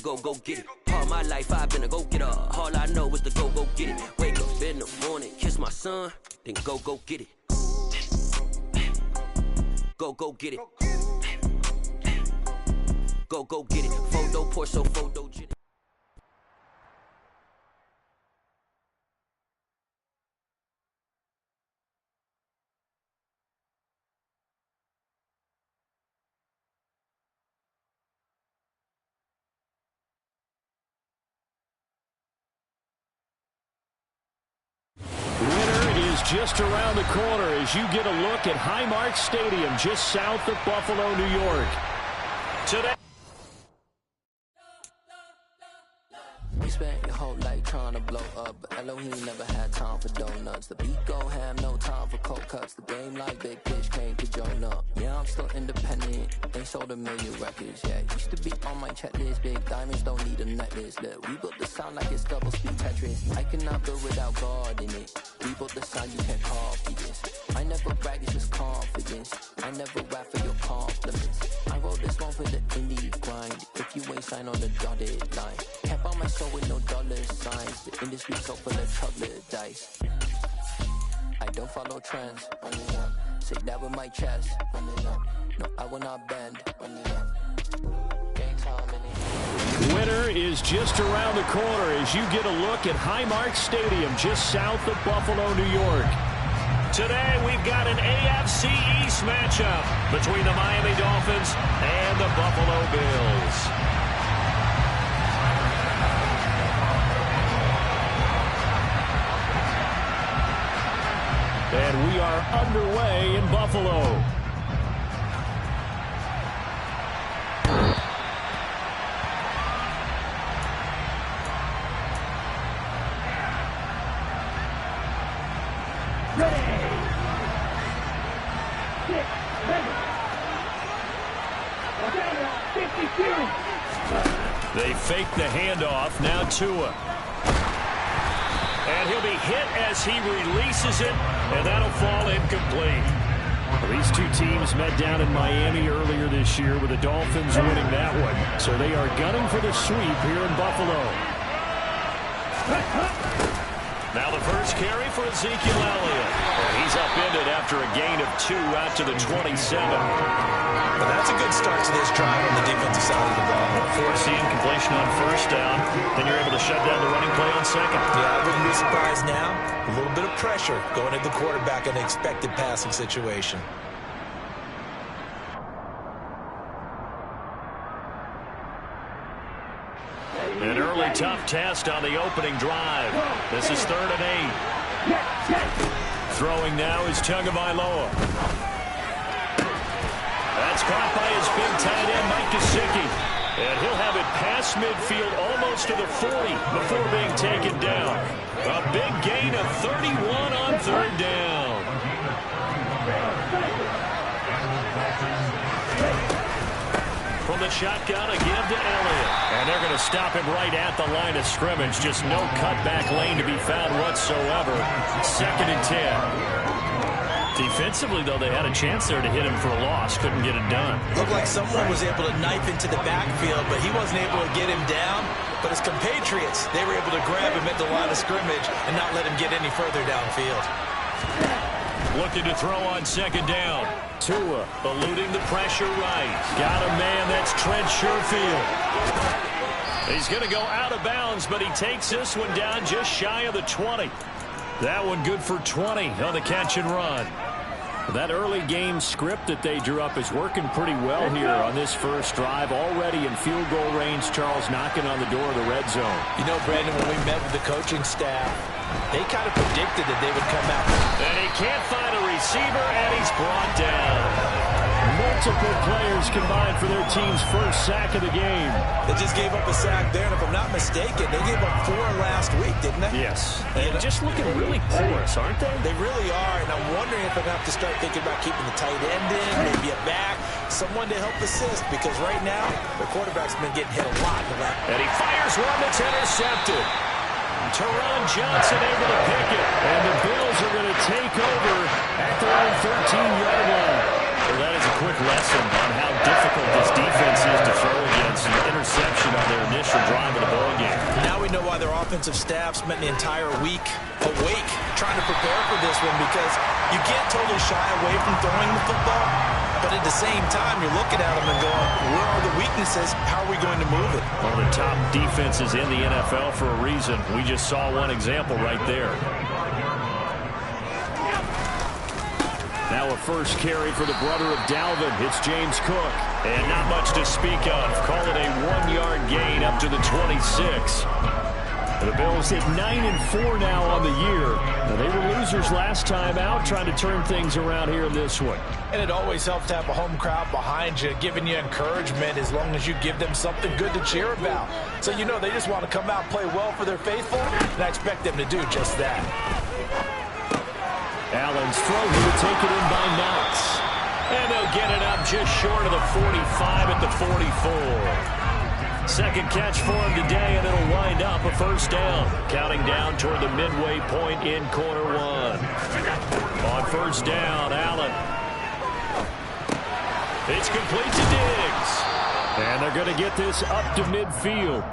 go get it. All my life I've been a go getter. All I know is to go get it. Wake up in the morning, kiss my son, then go get it. Go get it. Go get it. Photo pour so photo jit. Just around the corner as you get a look at Highmark Stadium just south of Buffalo, New York. Today. You spent your whole life trying to blow up, but Elohim never had time for donuts. The beat go ham, no time for cold cuts. The game like Big Fish came to join up. Yeah, I'm still independent. They sold 1 million records. Yeah, used to be on my checklist. Big diamonds don't need a necklace. Look, we built the sound like it's double speed Tetris. I cannot build without God in it. We built the sound, you can't copy this. I never brag, it's just confidence. I never rap for your compliments. I wrote this one for the indie grind. If you ain't sign on the dotted line, can't buy my soul with no dollar signs. The industry so full of troubled dice. I don't follow trends. Say that with my chest. No, I will not bend. Game time in it. Winter is just around the corner as you get a look at Highmark Stadium just south of Buffalo, New York. Today we've got an AFC East matchup between the Miami Dolphins and the Buffalo Bills. And we are underway in Buffalo. They fake the handoff. Now Tua. And he'll be hit as he releases it, and that'll fall incomplete. Well, these two teams met down in Miami earlier this year with the Dolphins winning that one. So they are gunning for the sweep here in Buffalo. Now the first carry for Ezekiel Elliott. And he's upended after a gain of 2 out to the 27. Well, that's a good start to this drive on the defensive side of the ball. Forcing completion on first down. Then you're able to shut down the running play on second. Yeah, I wouldn't be surprised now. A little bit of pressure going at the quarterback in the expected passing situation. An early tough test on the opening drive. This is 3rd and 8. Throwing now is Tagovailoa. That's caught by his big tight end, Mike Gesicki. And he'll have it past midfield almost to the 40 before being taken down. A big gain of 31 on 3rd down. From the shotgun, a give to Elliott. And they're going to stop him right at the line of scrimmage. Just no cutback lane to be found whatsoever. 2nd and 10. Defensively, though, they had a chance there to hit him for a loss. Couldn't get it done. Looked like someone was able to knife into the backfield, but he wasn't able to get him down. But his compatriots, they were able to grab him at the line of scrimmage and not let him get any further downfield. Looking to throw on 2nd down. Tua eluding the pressure right. Got a man, that's Trent Sherfield. He's going to go out of bounds, but he takes this one down just shy of the 20. That one good for 20 on the catch and run. That early game script that they drew up is working pretty well here on this first drive. Already in field goal range, Charles knocking on the door of the red zone. You know, Brandon, when we met with the coaching staff, they kind of predicted that they would come out. And he can't find a receiver, and he's brought down. Multiple players combined for their team's first sack of the game. They just gave up a sack there, and if I'm not mistaken, they gave up 4 last week, didn't they? Yes. And just looking really porous, aren't they? They really are, and I'm wondering if I'm going to have to start thinking about keeping the tight end in, maybe a back, someone to help assist, because right now, the quarterback's been getting hit a lot. And he fires one that's intercepted. Teron Johnson able to pick it, and the Bills are going to take over at their own 13-yard line. Well, that is a quick lesson on how difficult this defense is to throw against. An interception on their initial offensive staff spent the entire week awake trying to prepare for this one, because you can't totally shy away from throwing the football, but at the same time, you're looking at them and going, where are the weaknesses? How are we going to move it? One of the top defenses in the NFL for a reason. We just saw one example right there. Now a first carry for the brother of Dalvin. It's James Cook. And not much to speak of. Call it a 1-yard gain up to the 26. The Bills hit 9-4 now on the year. Now, they were losers last time out, trying to turn things around here in this one. And it always helps to have a home crowd behind you, giving you encouragement as long as you give them something good to cheer about. So you know they just want to come out and play well for their faithful, and I expect them to do just that. Allen's throw here to take it in by Knox. And they'll get it up just short of the 45 at the 44. Second catch for him today, and it'll wind up a first down. Counting down toward the midway point in quarter one. On first down, Allen. It's complete to Diggs. And they're going to get this up to midfield.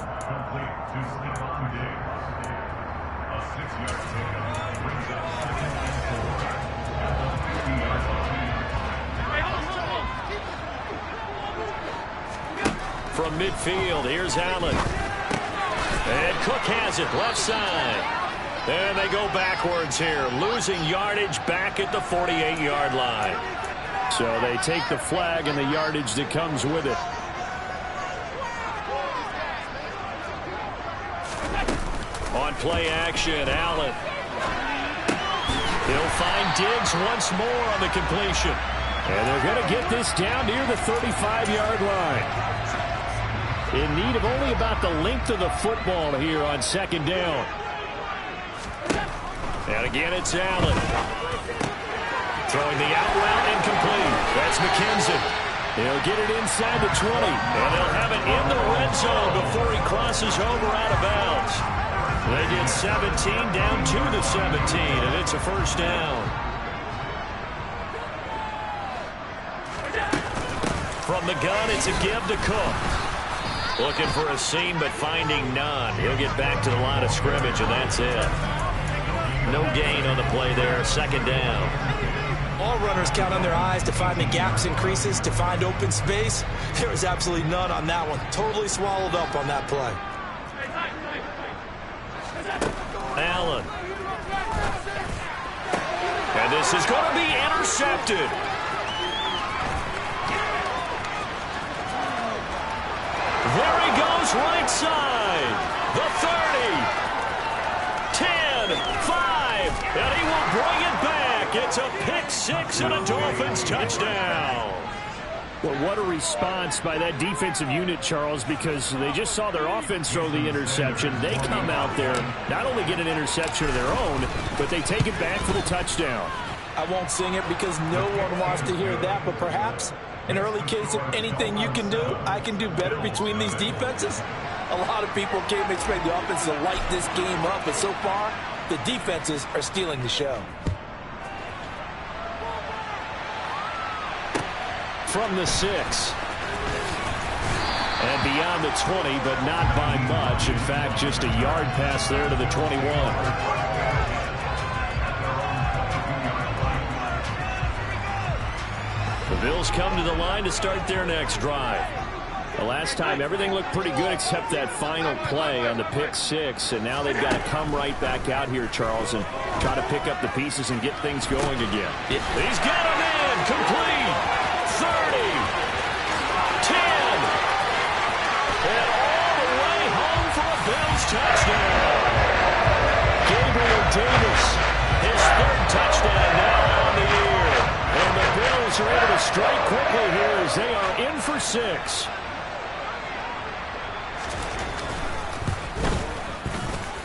From midfield, here's Allen. And Cook has it, left side. And they go backwards here, losing yardage back at the 48-yard line. So they take the flag and the yardage that comes with it. On play action, Allen. He'll find Diggs once more on the completion. And they're going to get this down near the 35-yard line. In need of only about the length of the football here on second down. And again, it's Allen. Throwing the out route incomplete. That's McKenzie. He'll get it inside the 20. And they'll have it in the red zone before he crosses over out of bounds. They get 17 down to the 17, and it's a first down. From the gun, it's a give to Cook. Looking for a seam, but finding none. He'll get back to the line of scrimmage, and that's it. No gain on the play there. Second down. All runners count on their eyes to find the gaps and creases, to find open space. There was absolutely none on that one. Totally swallowed up on that play. Allen. And this is going to be intercepted. There he goes, right side. The 30. 10, 5, and he will bring it back. It's a pick six and a Dolphins touchdown. Well, what a response by that defensive unit, Charles, because they just saw their offense throw the interception. They come out there, not only get an interception of their own, but they take it back for the touchdown. I won't sing it because no one wants to hear that, but perhaps an early case of anything you can do, I can do better between these defenses. A lot of people came expect the offense to light this game up, but so far, the defenses are stealing the show. From the 6. And beyond the 20, but not by much. In fact, just a yard pass there to the 21. The Bills come to the line to start their next drive. The last time, everything looked pretty good except that final play on the pick six. And now they've got to come right back out here, Charles, and try to pick up the pieces and get things going again. He's got him in. Complete. 30. 10. And all the way home for a Bills touchdown. Gabriel Davis, his third touchdown now on the year. And the Bills are able to strike quickly here as they are in for 6.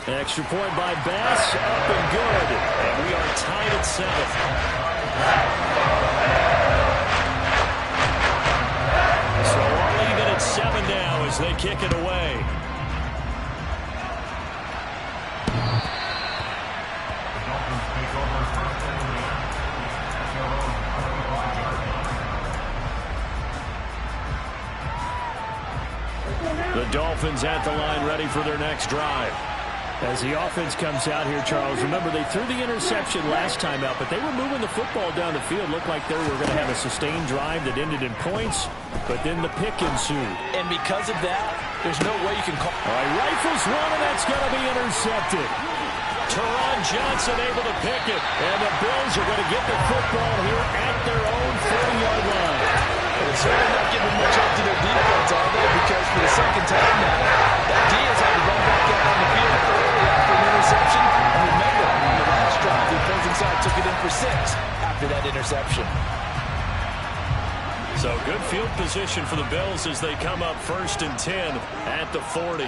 Extra point by Bass, up and good. And we are tied at 7. So all even at 7 now as they kick it away. The Dolphins at the line ready for their next drive. As the offense comes out here, Charles, remember they threw the interception last time out, but they were moving the football down the field. Looked like they were going to have a sustained drive that ended in points, but then the pick ensued. And because of that, there's no way you can call. All right, rifles one, and that's going to be intercepted. Teron Johnson able to pick it, and the Bills are going to get the football here at their own 40-yard line. They're certainly not giving much up to their defense, are they? Because for the second time now, that D has had to run back out on the field early after an interception. And remember, in the last drive, the opposing side took it in for 6 after that interception. So good field position for the Bills as they come up 1st and 10 at the 40.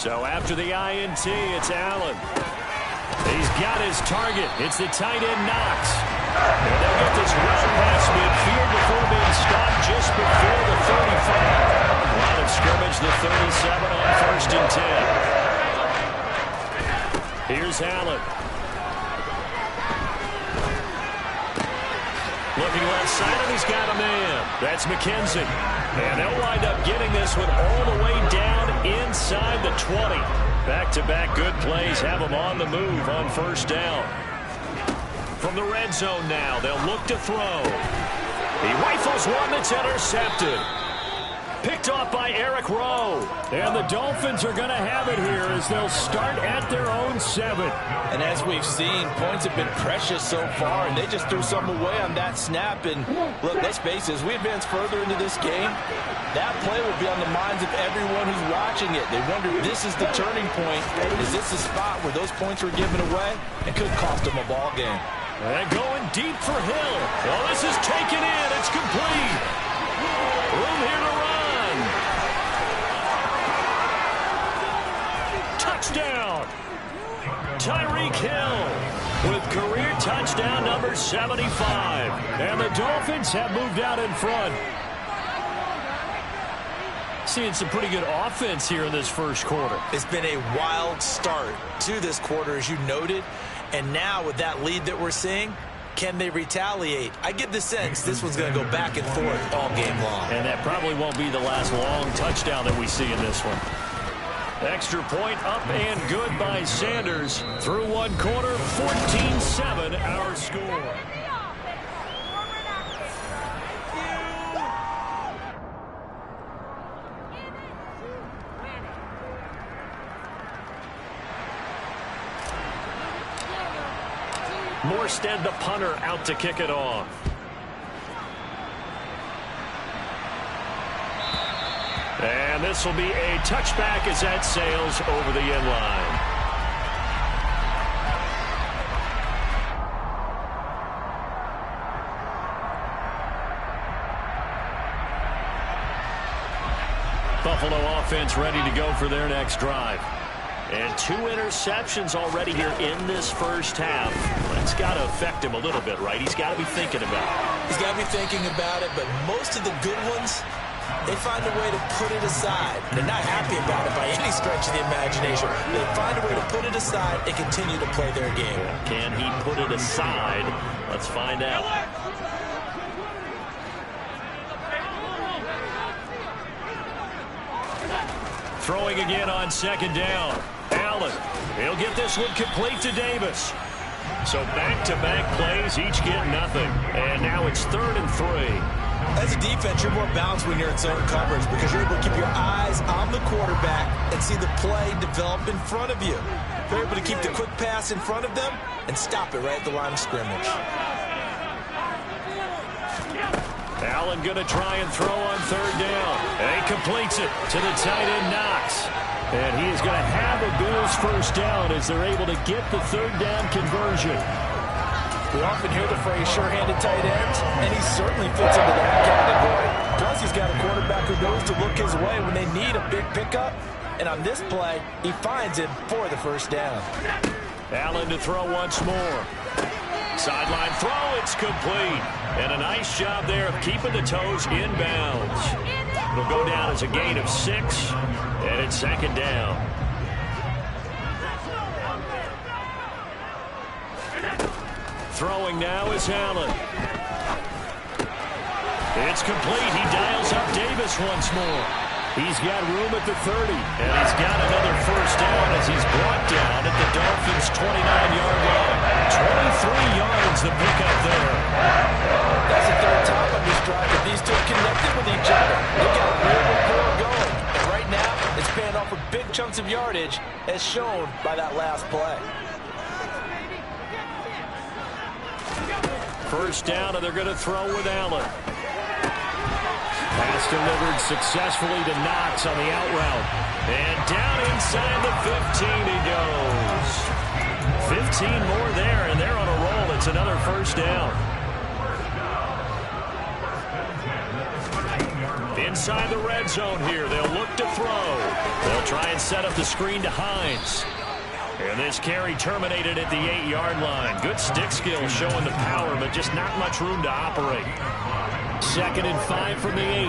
So after the INT, it's Allen. He's got his target. It's the tight end Knox. And they'll get this run past midfield before being stopped just before the 35. Line of scrimmage, the 37 on 1st and 10. Here's Allen. Looking left side, and he's got a man. That's McKenzie. And they'll wind up getting this one all the way down inside the 20. Back-to-back good plays have them on the move on 1st down. From the red zone now, they'll look to throw. He rifles one that's intercepted. Picked off by Eric Rowe. And the Dolphins are going to have it here as they'll start at their own 7. And as we've seen, points have been precious so far, and they just threw some away on that snap. And look, let's face it, as we advance further into this game, that play will be on the minds of everyone who's watching it. They wonder if this is the turning point. Is this the spot where those points were given away? It could cost them a ball game. And going deep for Hill. Well, this is taken in. It's complete. Room here to run. Touchdown. Tyreek Hill with career touchdown number 75. And the Dolphins have moved out in front. Seeing some pretty good offense here in this first quarter. It's been a wild start to this quarter, as you noted. And now with that lead that we're seeing, can they retaliate? I get the sense this one's going to go back and forth all game long. And that probably won't be the last long touchdown that we see in this one. Extra point up and good by Sanders. Through one quarter, 14-7 our score. Morstead, the punter, out to kick it off. And this will be a touchback as that sails over the end line. Buffalo offense ready to go for their next drive. And 2 interceptions already here in this first half. That's got to affect him a little bit, right? He's got to be thinking about it. He's got to be thinking about it, but most of the good ones, they find a way to put it aside. They're not happy about it by any stretch of the imagination. They find a way to put it aside and continue to play their game. Can he put it aside? Let's find out. Throwing again on 2nd down. Allen, he'll get this one complete to Davis. So back-to-back plays, each get nothing. And now it's 3rd and 3. As a defense, you're more balanced when you're in zone coverage because you're able to keep your eyes on the quarterback and see the play develop in front of you. You're able to keep the quick pass in front of them and stop it right at the line of scrimmage. Allen going to try and throw on 3rd down. And he completes it to the tight end Knox. And he is going to have the Bills first down as they're able to get the 3rd down conversion. We often hear the phrase sure-handed tight ends, and he certainly fits into that category. Plus, he's got a quarterback who knows to look his way when they need a big pickup. And on this play, he finds it for the first down. Allen to throw once more. Sideline throw, it's complete. And a nice job there of keeping the toes in bounds. It'll go down as a gain of 6, and it's 2nd down. Throwing now is Allen. It's complete. He dials up Davis once more. He's got room at the 30, and he's got another first down as he's brought down at the Dolphins' 29-yard line. 23 yards the pickup there. That's the third time on this drive that these two are connected with each other. They got a real rapport going. And right now, it's paying off with big chunks of yardage, as shown by that last play. First down, and they're going to throw with Allen. Pass delivered successfully to Knox on the out route. And down inside the 15 he goes. 15 more there, and they're on a roll. It's another first down. Inside the red zone here. They'll look to throw. They'll try and set up the screen to Hines. And this carry terminated at the 8-yard line. Good stick skills showing the power, but just not much room to operate. 2nd and 5 from the 8.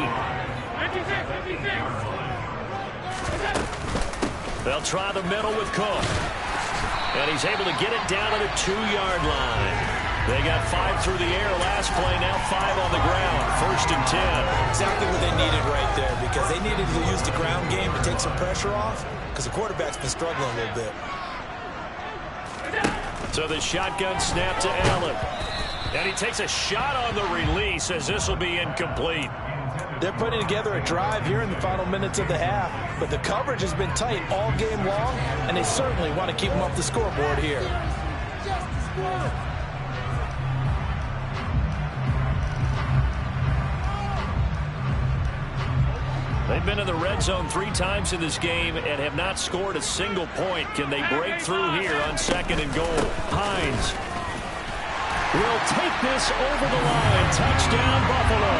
They'll try the middle with Cook. And he's able to get it down to the 2-yard line. They got 5 through the air last play, now 5 on the ground. 1st and 10. Exactly what they needed right there, because they needed to use the ground game to take some pressure off, because the quarterback's been struggling a little bit. So the shotgun snap to Allen. And he takes a shot on the release as this will be incomplete. They're putting together a drive here in the final minutes of the half, but the coverage has been tight all game long, and they certainly want to keep them off the scoreboard here. They've been in the red zone 3 times in this game and have not scored a single point. Can they break through here on 2nd and goal? Hines will take this over the line. Touchdown, Buffalo.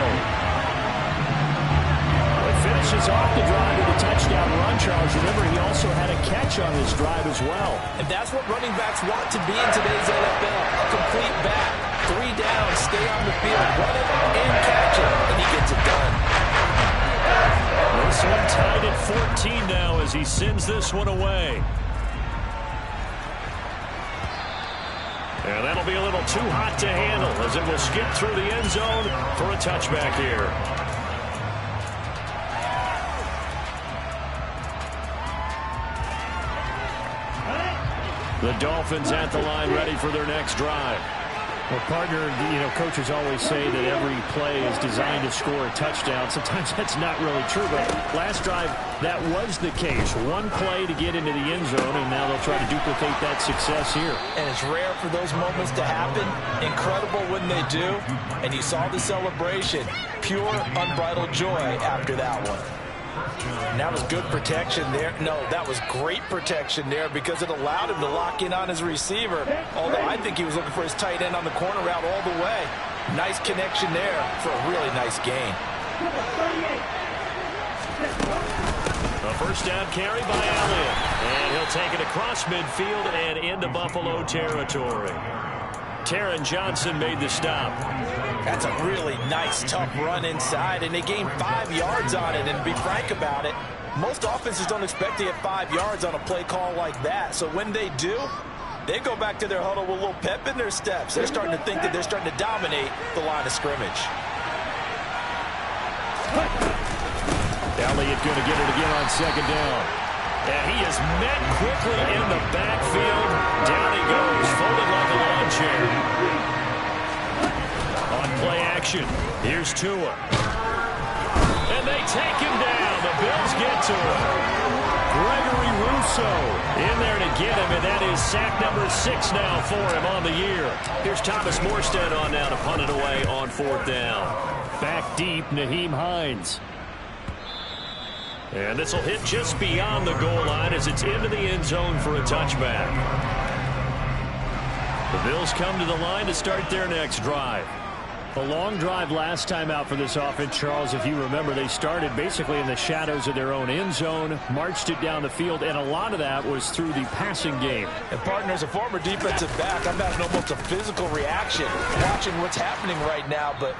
It finishes off the drive with a touchdown run, Charles. Remember, he also had a catch on this drive as well. And that's what running backs want to be in today's NFL. A complete back. 3 down, stay on the field, run it and catch it, and he gets it done. This one tied at 14 now as he sends this one away. And that'll be a little too hot to handle as it will skip through the end zone for a touchback here. The Dolphins at the line ready for their next drive. Well, partner, coaches always say that every play is designed to score a touchdown. Sometimes that's not really true, but last drive, that was the case. One play to get into the end zone, and now they'll try to duplicate that success here. And it's rare for those moments to happen. Incredible when they do. And you saw the celebration. Pure, unbridled joy after that one. And that was good protection there. No, that was great protection there because it allowed him to lock in on his receiver. Although I think he was looking for his tight end on the corner route all the way. Nice connection there for a really nice gain. A first down carry by Allen. And he'll take it across midfield and into Buffalo territory. Taron Johnson made the stop. That's a really nice, tough run inside, and they gained 5 yards on it. And to be frank about it, most offenses don't expect to get 5 yards on a play call like that. So when they do, they go back to their huddle with a little pep in their steps. They're starting to think that they're starting to dominate the line of scrimmage. Elliott going to get it again on 2nd down. And he is met quickly in the backfield. Down he goes, folded like a lawn chair. On play action, here's Tua. And they take him down. The Bills get to him. Gregory Rousseau in there to get him, and that is sack number 6 now for him on the year. Here's Thomas Morstead on now to punt it away on 4th down. Back deep, Nyheim Hines. And this will hit just beyond the goal line as it's into the end zone for a touchback. The Bills come to the line to start their next drive. A long drive last time out for this offense, Charles. If you remember, they started basically in the shadows of their own end zone, marched it down the field, and a lot of that was through the passing game. And partner, as a former defensive back, I'm having almost a physical reaction watching what's happening right now, but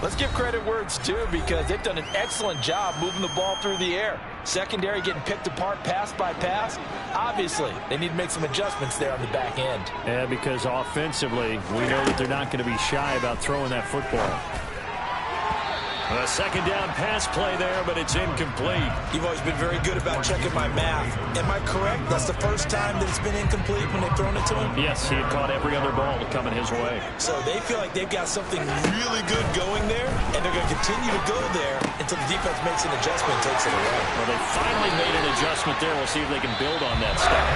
let's give credit where it's due because they've done an excellent job moving the ball through the air. Secondary getting picked apart pass by pass. Obviously, they need to make some adjustments there on the back end. Yeah, because offensively, we know that they're not going to be shy about throwing that football. A second down pass play there, but it's incomplete. You've always been very good about checking my math. Am I correct? That's the first time that it's been incomplete when they've thrown it to him? Yes, he had caught every other ball coming his way. So they feel like they've got something really good going there, and they're going to continue to go there until the defense makes an adjustment and takes it away. Well, they finally made an adjustment there. We'll see if they can build on that stuff.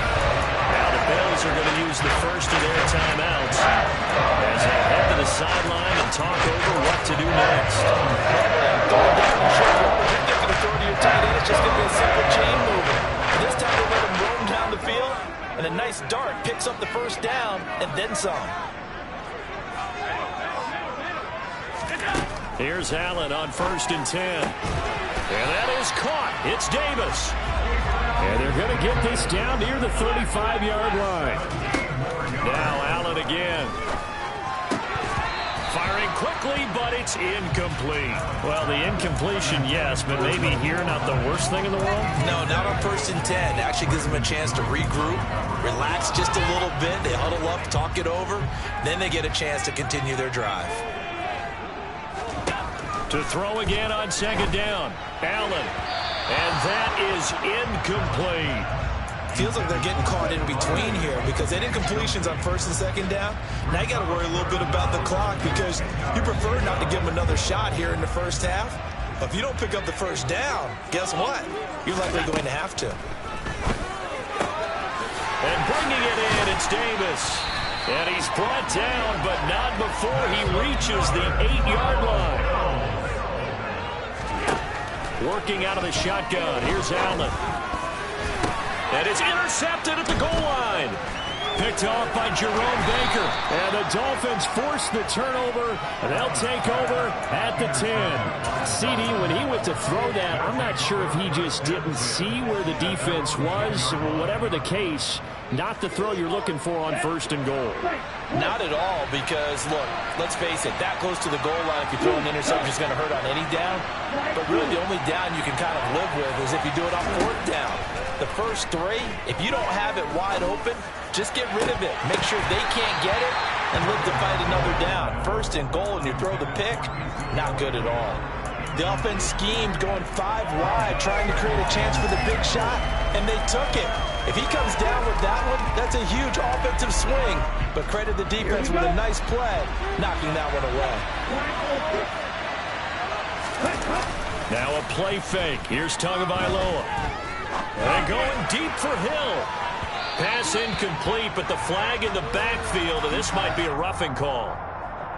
Now the Bills are going to use the first of their timeouts as they head to the sideline and talk over what to do next. Going down and short yardage, you're thinking of throwing to your tight end. It's just going to be a simple chain movement. And this time they let him roam down the field, and a nice dart picks up the first down and then some. Here's Allen on 1st and 10. And that is caught. It's Davis. And they're going to get this down near the 35-yard line. Now Allen again. Firing quickly, but it's incomplete. Well, the incompletion, yes, but maybe here not the worst thing in the world? No, not on 1st and 10. It actually gives them a chance to regroup, relax just a little bit. They huddle up, talk it over. Then they get a chance to continue their drive. To throw again on 2nd down. Allen. And that is incomplete. Feels like they're getting caught in between here because they did completions on 1st and 2nd down. Now you got to worry a little bit about the clock because you prefer not to give them another shot here in the first half. But if you don't pick up the first down, guess what? You're likely going to have to. And bringing it in, it's Davis. And he's brought down, but not before he reaches the 8-yard line. Working out of the shotgun. Here's Allen. And it's intercepted at the goal line. Picked off by Jerome Baker. And the Dolphins force the turnover, and they'll take over at the 10. CD, when he went to throw that, I'm not sure if he just didn't see where the defense was. Whatever the case, not the throw you're looking for on 1st and goal. Not at all because, look, let's face it, that close to the goal line, if you throw an interception, is going to hurt on any down. But really, the only down you can kind of live with is if you do it on 4th down. The first 3, if you don't have it wide open, just get rid of it. Make sure they can't get it and live to fight another down. 1st and goal and you throw the pick, not good at all. The offense schemed going 5 wide, trying to create a chance for the big shot, and they took it. If he comes down with that one, that's a huge offensive swing. But credit the defense with a nice play, knocking that one away. Now a play fake. Here's Tagovailoa. And going deep for Hill. Pass incomplete, but the flag in the backfield, and this might be a roughing call.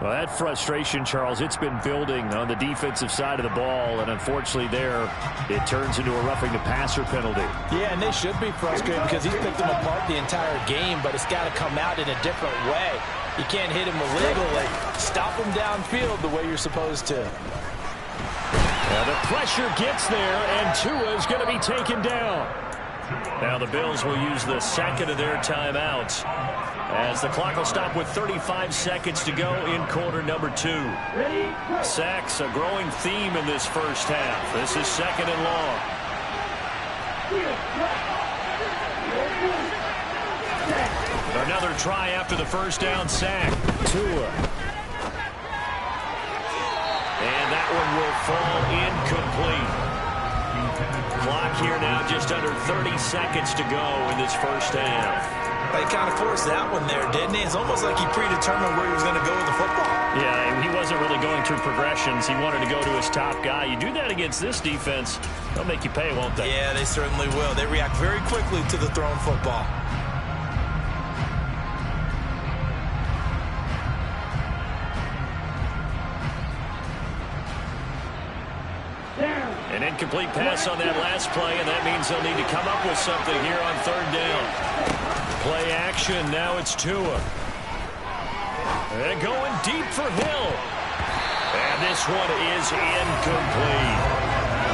Well, that frustration, Charles, it's been building on the defensive side of the ball, and unfortunately there, it turns into a roughing the passer penalty. Yeah, and they should be frustrated because he's picked them apart the entire game, but it's got to come out in a different way. You can't hit him illegally. Stop him downfield the way you're supposed to. Now the pressure gets there, and Tua is going to be taken down. Now the Bills will use the second of their timeouts as the clock will stop with 35 seconds to go in quarter number 2. Sacks, a growing theme in this first half. This is 2nd and long. Another try after the first down sack. Tua. And that one will fall incomplete. Clock here now just under 30 seconds to go in this first half. He kind of forced that one there, didn't he? It's almost like he predetermined where he was going to go with the football. Yeah, he wasn't really going through progressions. He wanted to go to his top guy. You do that against this defense, they'll make you pay, won't they? Yeah, they certainly will. They react very quickly to the thrown football. An incomplete pass on that last play, and that means they'll need to come up with something here on 3rd down. Play action, now it's Tua. And going deep for Hill. And this one is incomplete.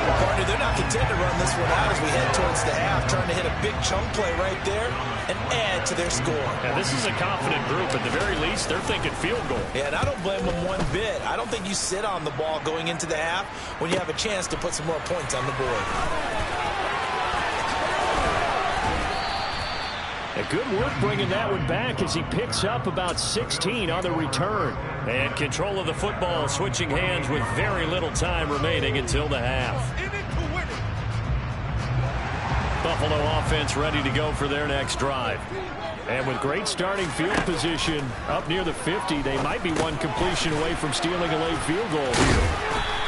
Well, partner, they're not content to run this one out as we head towards the half, trying to hit a big chunk play right there and add to their score. Yeah, this is a confident group. At the very least, they're thinking field goal. Yeah, and I don't blame them one bit. I don't think you sit on the ball going into the half when you have a chance to put some more points on the board. Good work bringing that one back as he picks up about 16 on the return. And control of the football switching hands with very little time remaining until the half. Buffalo offense ready to go for their next drive. And with great starting field position up near the 50, they might be one completion away from stealing a late field goal here.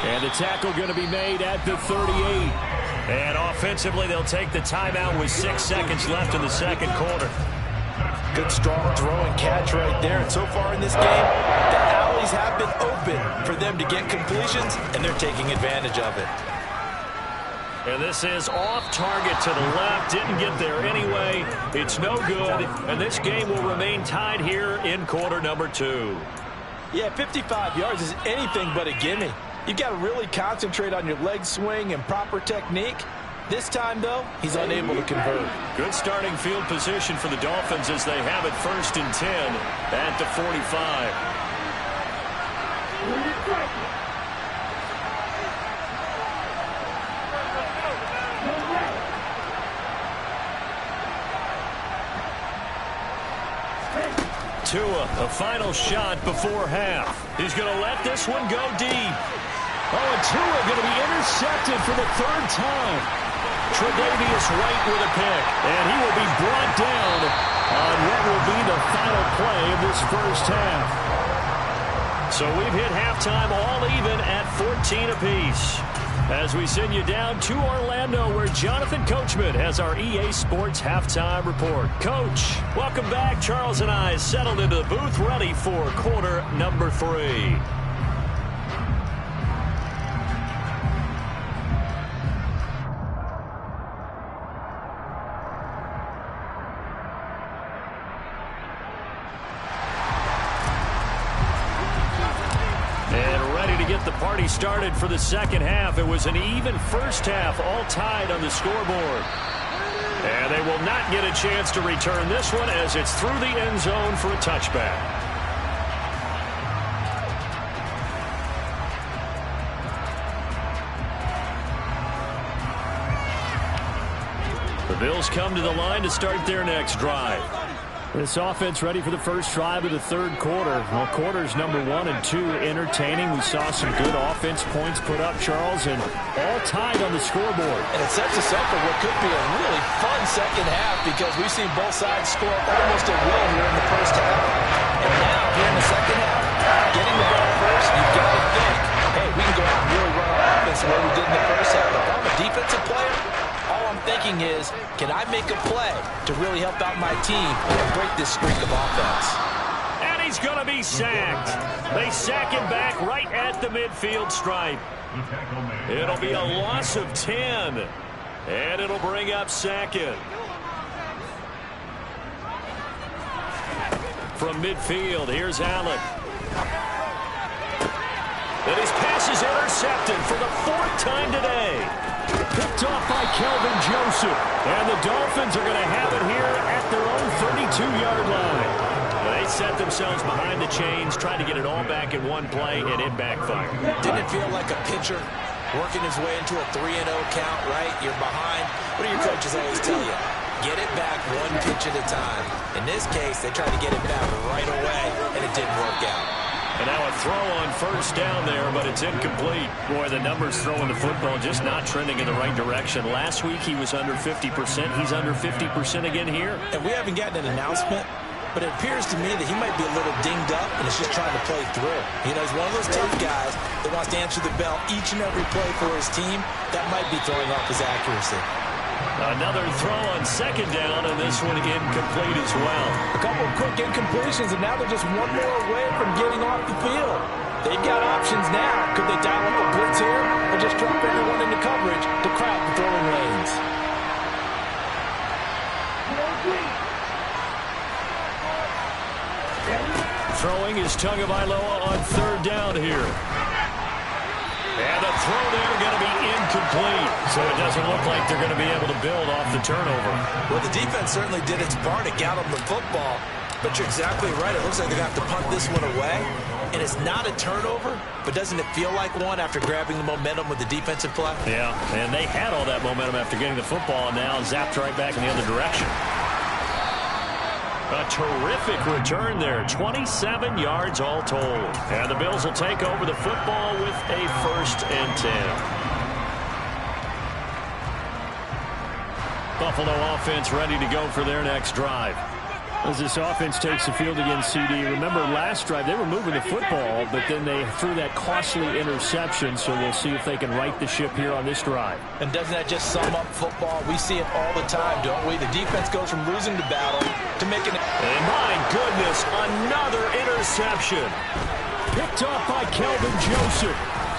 And the tackle going to be made at the 38. And offensively, they'll take the timeout with 6 seconds left in the second quarter. Good, strong throw and catch right there. And so far in this game, the alleys have been open for them to get completions, and they're taking advantage of it. And this is off target to the left. Didn't get there anyway. It's no good. And this game will remain tied here in quarter number 2. Yeah, 55 yards is anything but a gimme. You've got to really concentrate on your leg swing and proper technique. This time, though, he's unable to convert. Good starting field position for the Dolphins as they have it 1st and 10 at the 45. Tua, a final shot before half. He's going to let this one go deep. Oh, and Tua going to be intercepted for the 3rd time. Tre'Davious White with a pick. And he will be brought down on what will be the final play of this first half. So we've hit halftime all even at 14 apiece. As we send you down to Orlando, where Jonathan Coachman has our EA Sports Halftime Report. Coach, welcome back. Charles and I settled into the booth, ready for quarter number 3. The party started for the second half. It was an even first half, all tied on the scoreboard. And they will not get a chance to return this one as it's through the end zone for a touchback. The Bills come to the line to start their next drive. This offense ready for the first drive of the 3rd quarter. Well, quarters number 1 and 2 entertaining. We saw some good offense points put up, Charles, and all tied on the scoreboard. And it sets us up for what could be a really fun second half because we've seen both sides score almost at will here in the first half. And now, here in the second half, getting the ball first, you've got to think, hey, we can go out and really run our offense the way we did in the first half. If I'm a defensive player, all I'm thinking is, can I make a play to really help out my team and break this streak of offense? And he's going to be sacked. They sack him back right at the midfield stripe. It'll be a loss of 10. And it'll bring up 2nd. From midfield, here's Allen. And his pass is intercepted for the 4th time today. Picked off by Kelvin Joseph. And the Dolphins are going to have it here at their own 32-yard line. They set themselves behind the chains, tried to get it all back in one play, and it backfired. Didn't it feel like a pitcher working his way into a 3-0 count, right? You're behind. What do your coaches always tell you? Get it back one pitch at a time. In this case, they tried to get it back right away, and it didn't work out. And now a throw on 1st down there, but it's incomplete. Boy, the numbers throwing the football just not trending in the right direction. Last week he was under 50%. He's under 50% again here. And we haven't gotten an announcement, but it appears to me that he might be a little dinged up and is just trying to play through. You know, he's one of those tough guys that wants to answer the bell each and every play for his team. That might be throwing off his accuracy. Another throw on 2nd down, and this one incomplete as well. A couple of quick incompletions, and now they're just one more away from getting off the field. They've got options now. Could they dial up a blitz here or just drop everyone into coverage to crowd the throwing lanes? Throwing is Tagovailoa on 3rd down here. And the throw there going to be incomplete. So it doesn't look like they're going to be able to build off the turnover. Well, the defense certainly did its part to gallop the football. But you're exactly right. It looks like they're going to have to punt this one away. And it's not a turnover, but doesn't it feel like one after grabbing the momentum with the defensive play? Yeah, and they had all that momentum after getting the football, and now zapped right back in the other direction. A terrific return there. 27 yards all told. And the Bills will take over the football with a 1st and 10. Buffalo offense ready to go for their next drive. As this offense takes the field against CD, remember last drive they were moving the football, but then they threw that costly interception, so we'll see if they can right the ship here on this drive. And doesn't that just sum up football? We see it all the time, don't we? The defense goes from losing the battle to making it. And my goodness, another interception. Picked off by Kelvin Joseph.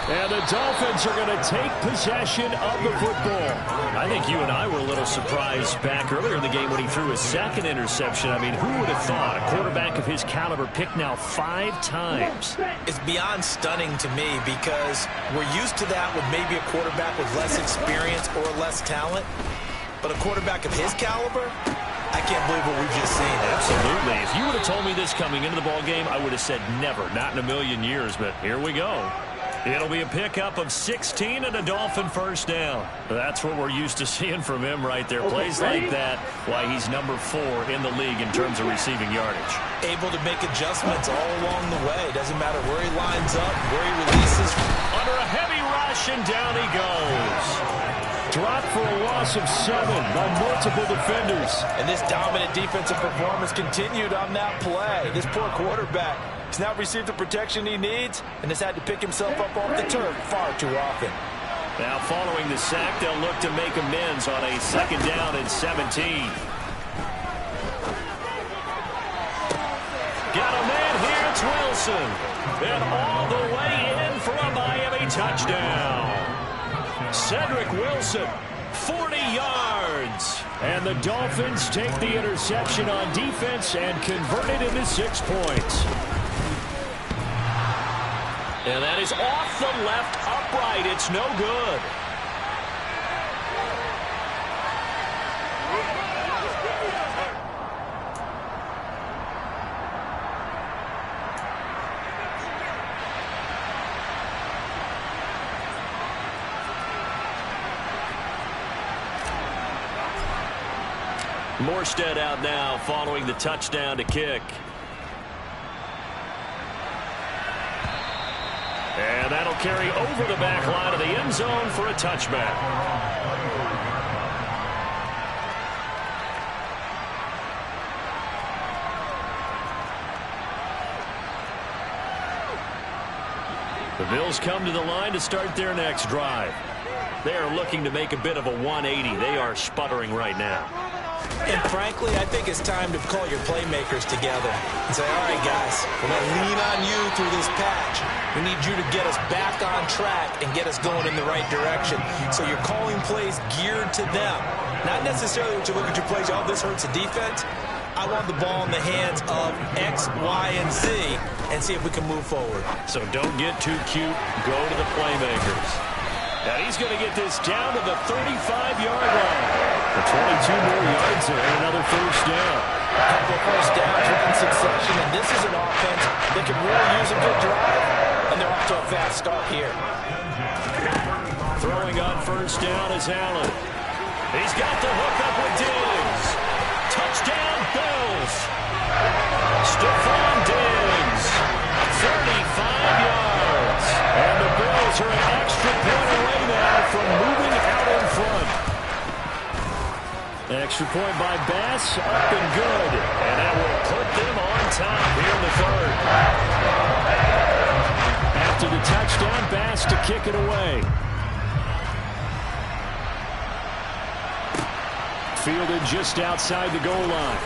And the Dolphins are going to take possession of the football. I think you and I were a little surprised back earlier in the game when he threw his 2nd interception. I mean, who would have thought a quarterback of his caliber picked now 5 times? It's beyond stunning to me because we're used to that with maybe a quarterback with less experience or less talent. But a quarterback of his caliber, I can't believe what we've just seen. Absolutely. If you would have told me this coming into the ball game, I would have said never, not in a million years. But here we go. It'll be a pickup of 16 and a Dolphin 1st down. That's what we're used to seeing from him right there. Plays like that, why he's number 4 in the league in terms of receiving yardage. Able to make adjustments all along the way. Doesn't matter where he lines up, where he releases. Under a heavy rush, and down he goes. Dropped for a loss of 7 by multiple defenders. And this dominant defensive performance continued on that play. This poor quarterback has now received the protection he needs and has had to pick himself up off the turf far too often. Now following the sack, they'll look to make amends on a 2nd down and 17. Got a man here, it's Wilson. And all the way in for a Miami touchdown. Cedric Wilson, 40 yards. And the Dolphins take the interception on defense and convert it into 6 points. And that is off the left upright. It's no good. Morstead out now following the touchdown to kick. And that'll carry over the back line of the end zone for a touchback. The Bills come to the line to start their next drive. They are looking to make a bit of a 180. They are sputtering right now. And frankly, I think it's time to call your playmakers together and say, all right, guys, we're going to lean on you through this patch. We need you to get us back on track and get us going in the right direction. So you're calling plays geared to them. Not necessarily what you look at your plays, oh, this hurts the defense. I want the ball in the hands of X, Y, and Z and see if we can move forward. So don't get too cute. Go to the playmakers. And he's going to get this down to the 35-yard line. For 22 more yards there and another 1st down. A couple of 1st downs in succession, and this is an offense that can really use a good drive, and they're off to a fast start here. Throwing on 1st down is Allen. He's got the hook up with Diggs. Touchdown, Bills. Stephon Diggs, 35 yards. And the Bills are an extra point away now from moving out in front. Extra point by Bass, up and good. And that will put them on top here in the 3rd. After the touchdown, Bass to kick it away. Fielded just outside the goal line.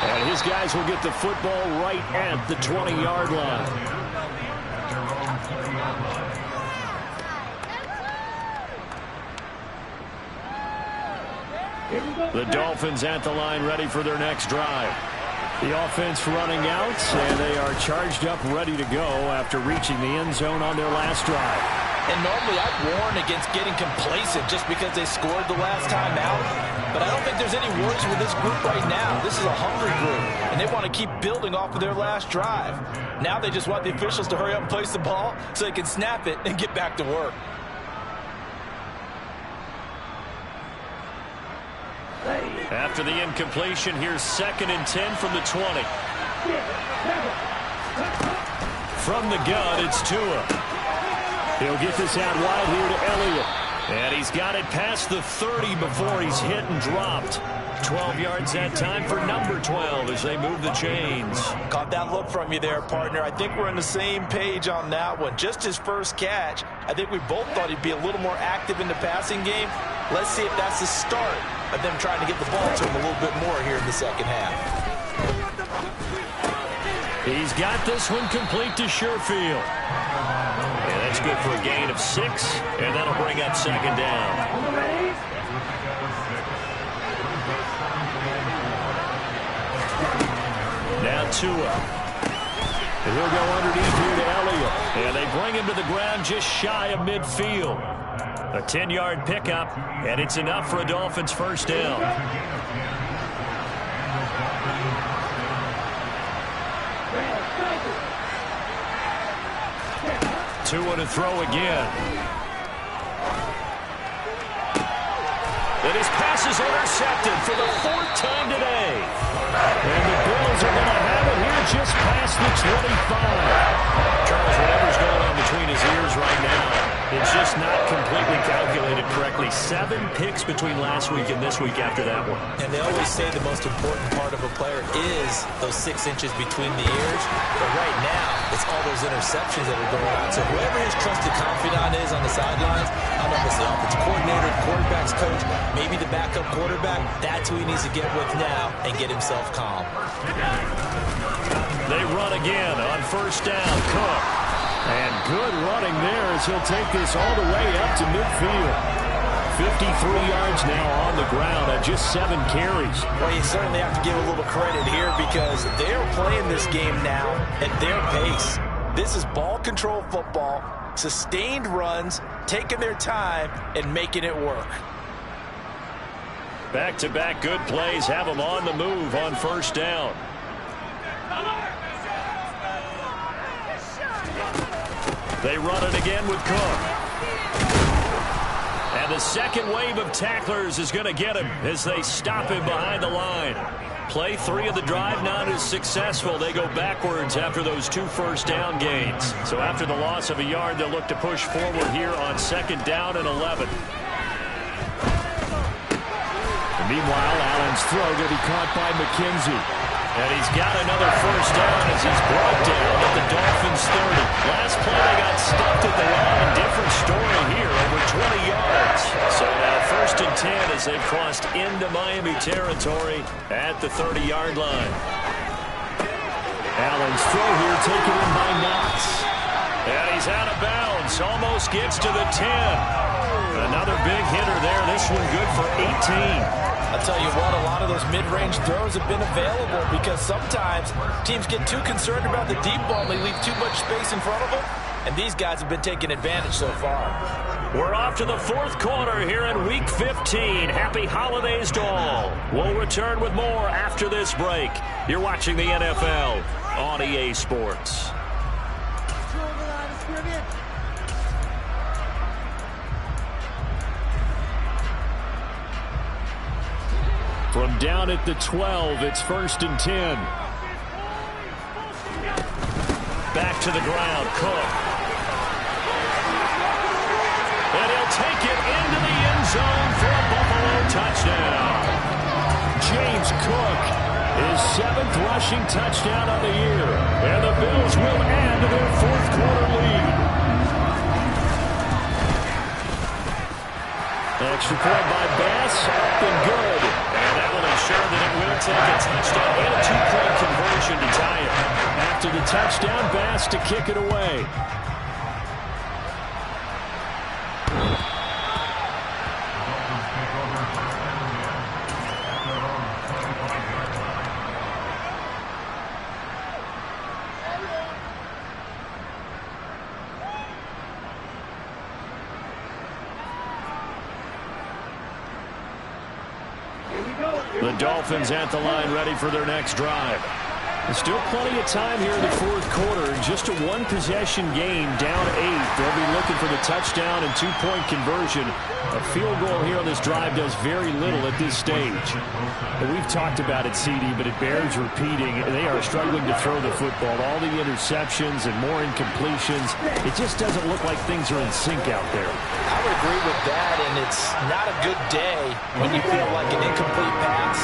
And his guys will get the football right at the 20-yard line. The Dolphins at the line ready for their next drive. The offense running out, and they are charged up, ready to go after reaching the end zone on their last drive. And normally I'd warn against getting complacent just because they scored the last time out. But I don't think there's any worries with this group right now. This is a hungry group, and they want to keep building off of their last drive. Now they just want the officials to hurry up and place the ball so they can snap it and get back to work. Hey. After the incompletion, here's 2nd and 10 from the 20. From the gun, it's Tua. He'll get this out wide here to Elliott. And he's got it past the 30 before he's hit and dropped. 12 yards that time for number 12 as they move the chains. Caught that look from you there, partner. I think we're on the same page on that one. Just his first catch. I think we both thought he'd be a little more active in the passing game. Let's see if that's the start of them trying to get the ball to him a little bit more here in the second half. He's got this one complete to Sherfield. And that's good for a gain of 6, and that'll bring up 2nd down. Now Tua. And he'll go underneath here to Elliott. And they bring him to the ground just shy of midfield. A 10-yard pickup, and it's enough for a Dolphins first down. Tua to throw again. And his pass is intercepted for the 4th time today. And the Bills are going to have it here just past the 25. Charles, whatever's going on between his ears right now, it's just not completely calculated correctly. 7 picks between last week and this week after that one. And they always say the most important part of a player is those 6 inches between the ears. But right now, it's all those interceptions that are going on. So whoever his trusted confidant is on the sidelines, I don't know if it's the offensive coordinator, quarterback's coach, maybe the backup quarterback, that's who he needs to get with now and get himself calm. They run again on first down. Cook. And good running there as he'll take this all the way up to midfield. 53 yards now on the ground at just 7 carries. Well, you certainly have to give a little credit here because they're playing this game now at their pace. This is ball control football, sustained runs, taking their time and making it work. Back-to-back good plays have them on the move on first down. They run it again with Cook. And the second wave of tacklers is going to get him as they stop him behind the line. Play 3 of the drive not as successful. They go backwards after those 2 first down gains. So after the loss of a yard, they'll look to push forward here on 2nd down and 11. And meanwhile, Allen's throw going to be caught by McKenzie. And he's got another first down as he's brought down at the Dolphins' 30. Last play, they got stuffed at the line. Different story here, over 20 yards. So now 1st and 10 as they've crossed into Miami territory at the 30-yard line. Allen's throw here taken in by Knox. And he's out of bounds. Almost gets to the 10. Another big hitter there. This one good for 18. I'll tell you what, a lot of those mid-range throws have been available because sometimes teams get too concerned about the deep ball and they leave too much space in front of them, and these guys have been taking advantage so far. We're off to the 4th quarter here in Week 15. Happy holidays to all. We'll return with more after this break. You're watching the NFL on EA Sports. From down at the 12, it's 1st and 10. Back to the ground, Cook. And he'll take it into the end zone for a Buffalo touchdown. James Cook, his 7th rushing touchdown of the year. And the Bills will add to their 4th quarter lead. Extra point by Bass, up and good. And that will ensure that it will take a touchdown and a 2-point conversion to tie it. After the touchdown, Bass to kick it away. The Dolphins at the line ready for their next drive. Still plenty of time here in the fourth quarter. Just a one-possession game, down 8. They'll be looking for the touchdown and two-point conversion. A field goal here on this drive does very little at this stage. And we've talked about it, CD, but it bears repeating. They are struggling to throw the football. All the interceptions and more incompletions. It just doesn't look like things are in sync out there. I would agree with that, and it's not a good day when you feel like an incomplete pass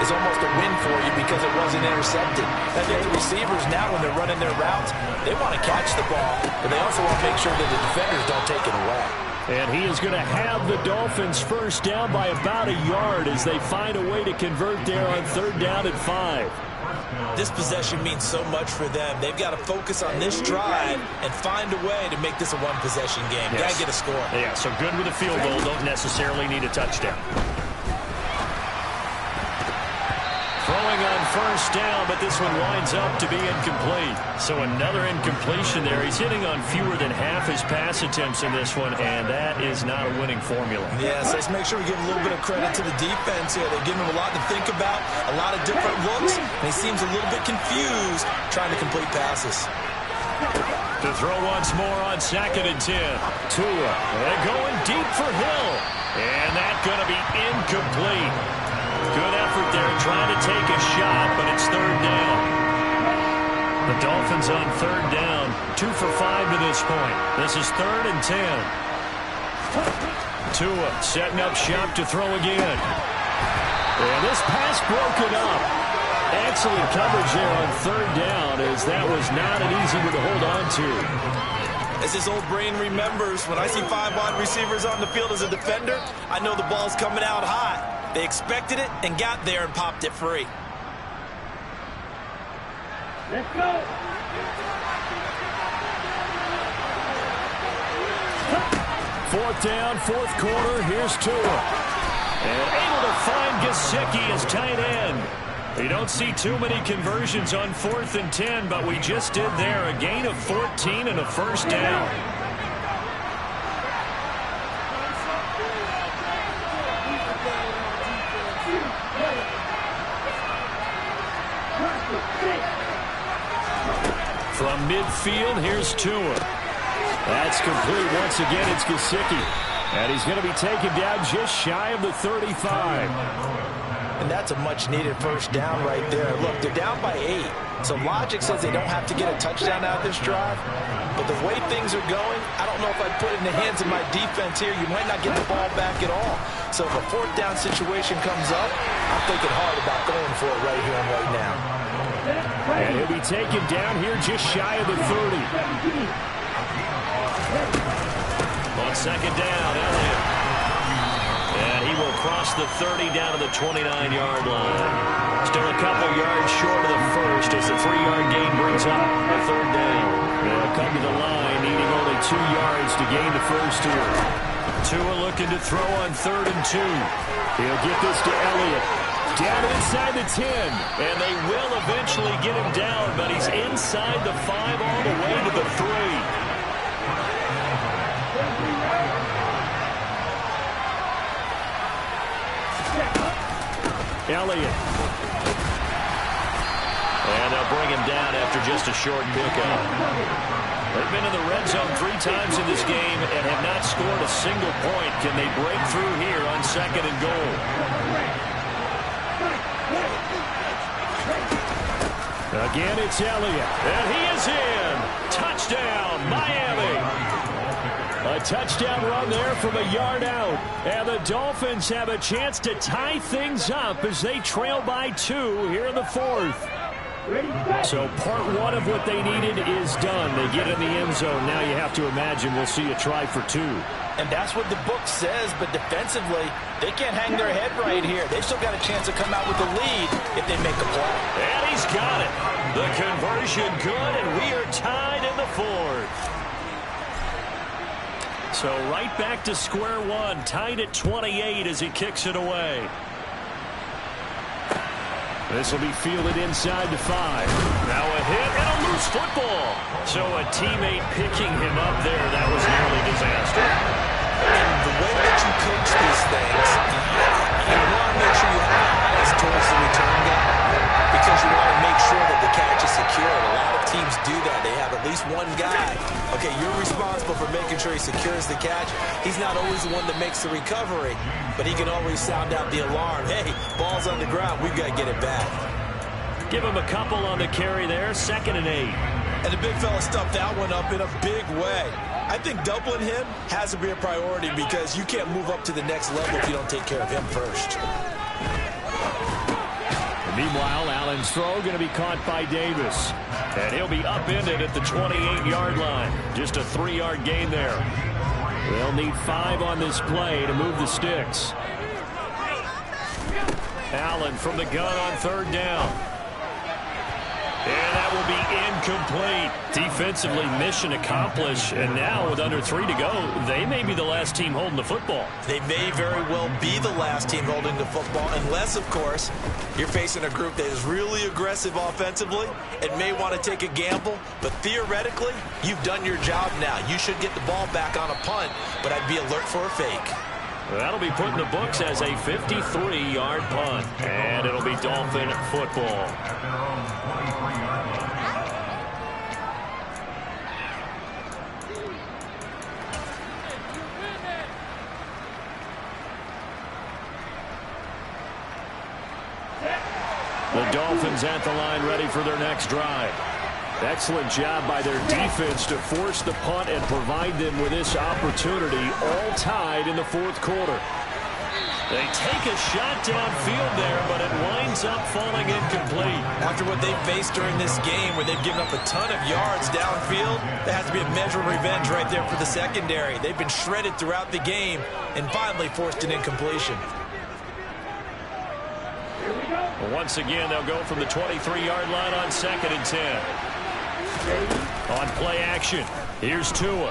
is almost a win for you because it wasn't intercepted. I think the receivers now, when they're running their routes, they want to catch the ball, but they also want to make sure that the defenders don't take it away. And he is going to have the Dolphins first down by about a yard as they find a way to convert there on 3rd down and 5. This possession means so much for them. They've got to focus on this drive and find a way to make this a one-possession game. Yes. Got to get a score. Yeah, so good with a field goal. Don't necessarily need a touchdown. Throwing on 1st down, but this one winds up to be incomplete. So another incompletion there. He's hitting on fewer than half his pass attempts in this one, and that is not a winning formula. Yes, let's make sure we give a little bit of credit to the defense here. They're giving him a lot to think about, a lot of different looks, and he seems a little bit confused trying to complete passes. To throw once more on 2nd and 10. Tua, they're going deep for Hill, and that's going to be incomplete. Good effort there trying to take a shot, but it's 3rd down. The Dolphins on 3rd down, 2 for 5 to this point. This is 3rd and 10. Tua setting up shop to throw again. And this pass broken up. Excellent coverage there on 3rd down, as that was not an easy one to hold on to. As his old brain remembers, when I see 5 wide receivers on the field as a defender, I know the ball's coming out hot. They expected it and got there and popped it free. Let's go. 4th down, 4th quarter. Here's Tua. And able to find Gesicki as tight end. You don't see too many conversions on 4th and 10, but we just did there. A gain of 14 and a 1st down. From midfield, here's Tua. That's complete. Once again, it's Gesicki. And he's going to be taken down just shy of the 35. And that's a much-needed 1st down right there. Look, they're down by 8. So logic says they don't have to get a touchdown out of this drive. But the way things are going, I don't know if I'd put it in the hands of my defense here. You might not get the ball back at all. So if a 4th down situation comes up, I'm thinking hard about going for it right here and right now. And he'll be taken down here just shy of the 30. On 2nd down, Elliott. And he will cross the 30 down to the 29-yard line. Still a couple yards short of the first as the 3-yard gain brings up a 3rd down. They'll come to the line, needing only 2 yards to gain the first here. Tua looking to throw on 3rd and 2. He'll get this to Elliott. Down inside the 10. And they will eventually get him down, but he's inside the 5 all the way to the 3. Elliott. And they'll bring him down after just a short pickup. They've been in the red zone 3 times in this game and have not scored a single point. Can they break through here on 2nd and goal? Again, it's Elliott. And he is in. Touchdown, Miami. A touchdown run there from a yard out. And the Dolphins have a chance to tie things up as they trail by 2 here in the 4th. So part 1 of what they needed is done. They get in the end zone. Now you have to imagine we'll see a try for 2. And that's what the book says, but defensively, they can't hang their head right here. They've still got a chance to come out with the lead if they make a play. And he's got it. The conversion good, and we are tied in the 4th. So right back to square one, tied at 28 as he kicks it away. This will be fielded inside the 5. Now a hit and a loose football. So a teammate picking him up there. That was nearly disaster. And the way that you coach these things, you want to make sure you have eyes towards the return guy because you want to make sure that the catch he secures the catch. He's not always the one that makes the recovery, but he can always sound out the alarm. Hey, ball's on the ground. We've got to get it back. Give him a couple on the carry there, 2nd and 8. And the big fella stuffed that one up in a big way. I think doubling him has to be a priority because you can't move up to the next level if you don't take care of him first. Meanwhile, Allen's throw going to be caught by Davis. And he'll be upended at the 28-yard line. Just a 3-yard gain there. They'll need 5 on this play to move the sticks. Allen from the gun on 3rd down. And that will be incomplete. Defensively, mission accomplished. And now with under 3 to go, they may be the last team holding the football. They may very well be the last team holding the football, unless, of course, you're facing a group that is really aggressive offensively and may want to take a gamble. But theoretically, you've done your job now. You should get the ball back on a punt, but I'd be alert for a fake. That'll be put in the books as a 53-yard punt. And it'll be Dolphin football. The Dolphins at the line ready for their next drive. Excellent job by their defense to force the punt and provide them with this opportunity, all tied in the 4th quarter. They take a shot downfield there, but it winds up falling incomplete. After what they've faced during this game where they've given up a ton of yards downfield, there has to be a measure of revenge right there for the secondary. They've been shredded throughout the game and finally forced an incompletion. Once again, they'll go from the 23-yard line on 2nd and 10. On play action, here's Tua.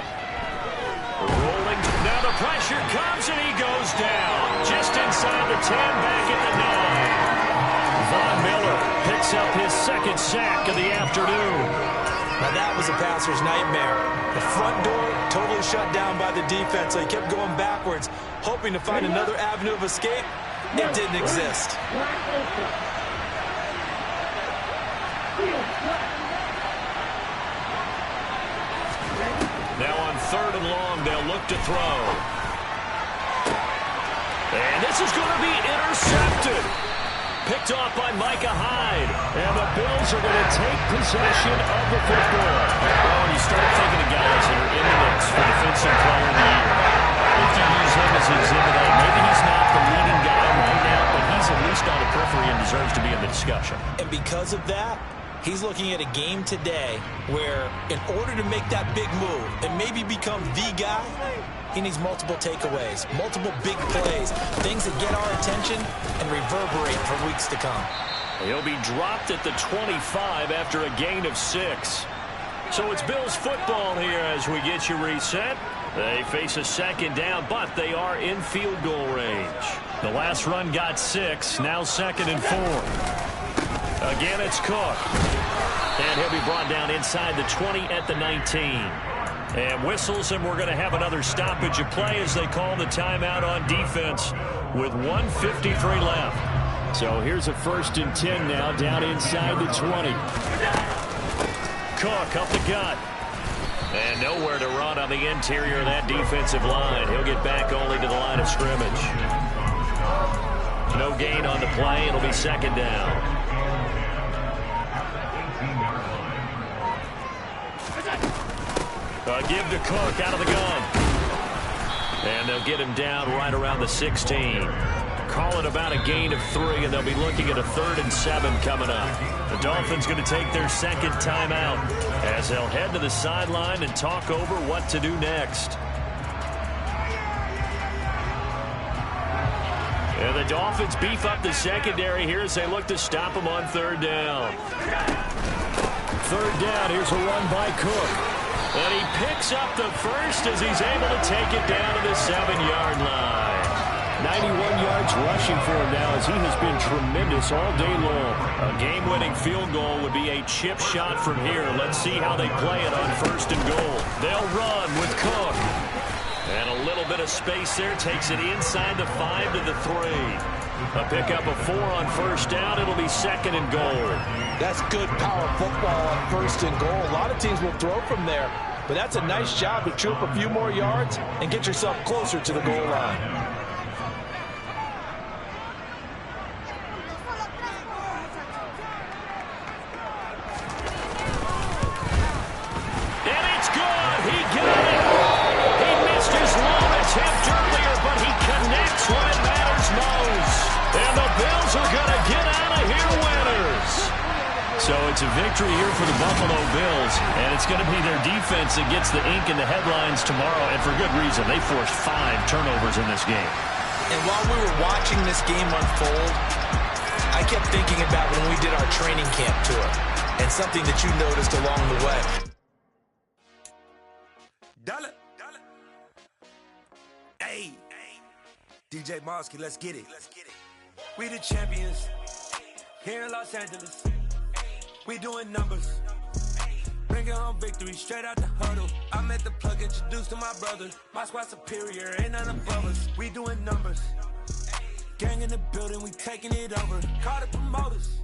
Rolling, now the pressure comes and he goes down. Just inside the 10, back at the 9. Von Miller picks up his 2nd sack of the afternoon. Now that was a passer's nightmare. The front door totally shut down by the defense. So he kept going backwards, hoping to find another avenue of escape. It didn't exist. Now on 3rd and long, they'll look to throw. And this is going to be intercepted. Picked off by Micah Hyde. And the Bills are going to take possession of the football. Well, when you start thinking of guys that are in the mix for Defensive Player of the Year, if you use him as Exhibit A, maybe he's not the leading guy right now, but he's at least on the periphery and deserves to be in the discussion. And because of that, he's looking at a game today where in order to make that big move and maybe become the guy, he needs multiple takeaways, multiple big plays, things that get our attention and reverberate for weeks to come. He'll be dropped at the 25 after a gain of 6. So it's Bills football here as we get you reset. They face a 2nd down, but they are in field goal range. The last run got 6, now 2nd and 4. Again, it's Cook. And he'll be brought down inside the 20 at the 19. And whistles, and we're going to have another stoppage of play as they call the timeout on defense with 1:53 left. So here's a 1st and 10 now down inside the 20. Cook up the gut. And nowhere to run on the interior of that defensive line. He'll get back only to the line of scrimmage. No gain on the play. It'll be 2nd down. Give to Cook out of the gun. And they'll get him down right around the 16. Call it about a gain of 3, and they'll be looking at a 3rd and 7 coming up. The Dolphins going to take their 2nd timeout as they'll head to the sideline and talk over what to do next. And the Dolphins beef up the secondary here as they look to stop him on 3rd down. 3rd down, here's a run by Cook. And he picks up the 1st as he's able to take it down to the 7-yard line. 91 yards rushing for him now as he has been tremendous all day long. A game-winning field goal would be a chip shot from here. Let's see how they play it on 1st and goal. They'll run with Cook. And a little bit of space there takes it inside the 5 to the 3. A pickup of 4 on 1st down. It'll be 2nd and goal. That's good power football on 1st and goal. A lot of teams will throw from there. but that's a nice job to troop a few more yards and get yourself closer to the goal line. And it's good. He got it. He missed his long attempt earlier, but he connects when it matters most. And the Bills are going to get out of here winners. So it's a victory here for the Buffalo Bills, and it's going to be their defense that gets the ink in the headlines tomorrow, and for good reason. They forced 5 turnovers in this game. And while we were watching this game unfold, I kept thinking about when we did our training camp tour and something that you noticed along the way. Dollar. Hey, DJ Mosky, let's get it. We the champions here in Los Angeles. We doing numbers. Bringing home victory straight out the huddle. I'm at the plug, introduced to my brother. My squad superior, ain't none above us. We doing numbers. Gang in the building, we taking it over. Call the promoters.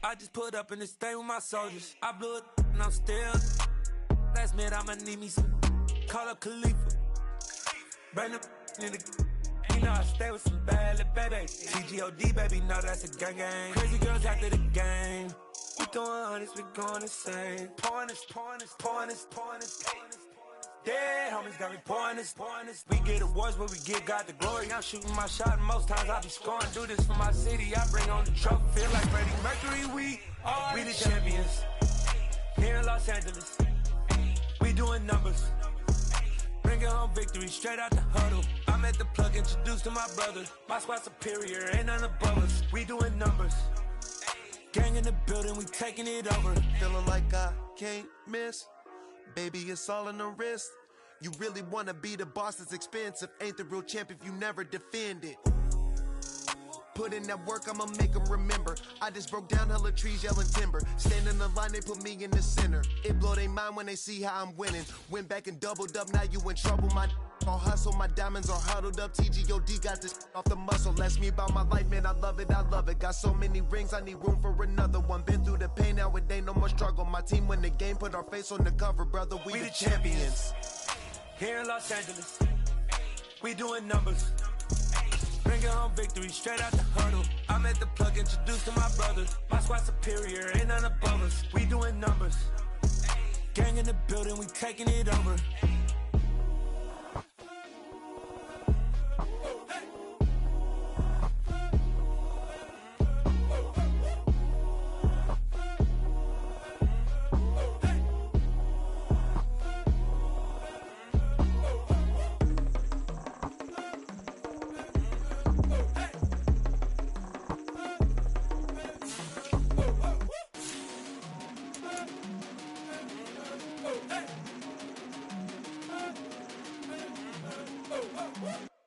I just put up in this thing with my soldiers. I blew it and I'm still. Last minute I'ma need me some. Call up Khalifa. Bring the in the. You know I stay with some bad little babies. TGOD, baby, know that's a gang gang. Crazy girls after the game. We doing hundreds, we going insane. Pouring this. Dead homies got me pouring this. We get awards, but we give God the glory. I'm shooting my shot, and most times I be scoring. Do this for my city, I bring on the trophy. Feel like Freddie Mercury, we the champions. Here in Los Angeles, we doing numbers. Bringing home victory straight out the huddle. I'm at the plug, introduced to my brother. My squad superior, ain't none above us. We doing numbers. Gang in the building, we taking it over. Feeling like I can't miss. Baby, it's all in the wrist. You really wanna be the boss, it's expensive. Ain't the real champ if you never defend it. Put in that work, I'ma make them remember. I just broke down hella trees, yelling timber. Stand in the line, they put me in the center. It blow their mind when they see how I'm winning. Went back and doubled up, now you in trouble. My all hustle, my diamonds are huddled up. TGOD got this off the muscle. Ask me about my life, man, I love it. Got so many rings, I need room for another one. Been through the pain, now it ain't no more struggle. My team win the game, put our face on the cover, brother. We the champions. Here in Los Angeles, we doing numbers. Bringing home victory straight out the huddle. I'm at the plug, introduced to my brother. My squad superior, ain't none above us. We doing numbers. Gang in the building, we taking it over. What?